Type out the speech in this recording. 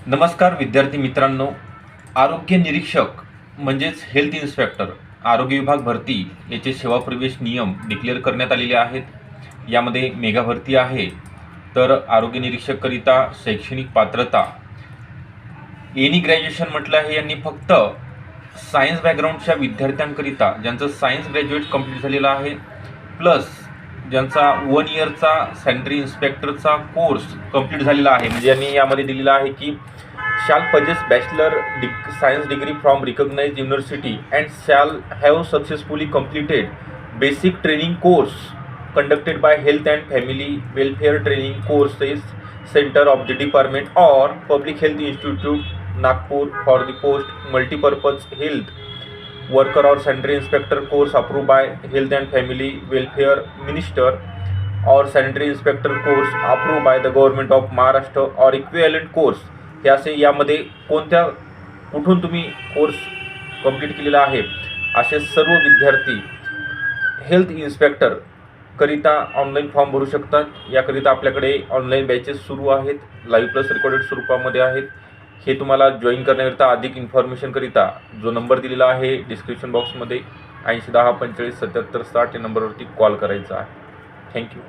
नमस्कार विद्यार्थी मित्रांनो. आरोग्य निरीक्षक म्हणजेच हेल्थ इन्स्पेक्टर आरोग्य विभाग भरती याचे सेवा प्रवेश नियम डिक्लेअर करण्यात आलेले आहेत. यामध्ये मेगा भरती आहे. तर आरोग्य निरीक्षककरिता शैक्षणिक पात्रता एनी ग्रॅज्युएशन म्हटलं आहे. यांनी फक्त सायन्स बॅकग्राऊंडच्या विद्यार्थ्यांकरिता ज्यांचं सायन्स ग्रॅज्युएट कंप्लीट झालेलं आहे प्लस ज्यांचा 1 इयरचा सॅनिटरी इन्स्पेक्टरचा कोर्स कंप्लीट झालेला आहे, म्हणजे यांनी यामध्ये दिलेलं आहे की shall possess bachelor science degree from recognized university and shall have successfully completed basic training course conducted by health and family welfare training courses center of the department or public health institute Nagpur for the post multipurpose health worker or sanitary inspector course approved by health and family welfare minister or sanitary inspector course approved by the government of Maharashtra or equivalent course. हे असे यामध्ये कुठून तुम्ही course complete केलेला आहे असे सर्व विद्यार्थी हेल्थ इन्स्पेक्टर करिता ऑनलाईन फॉर्म भरू शकतात. याकरिता आपल्याकडे ऑनलाईन बॅचेस सुरू आहेत, लाईव्ह प्लस रेकॉर्डेड स्वरूपामध्ये आहेत. हे तुम्हाला जॉईन करण्याकरिता अधिक इन्फॉर्मेशनकरिता जो नंबर दिलेला आहे डिस्क्रिप्शन बॉक्समध्ये 80 10 45 77 60 या नंबरवरती कॉल करायचा आहे. थँक्यू.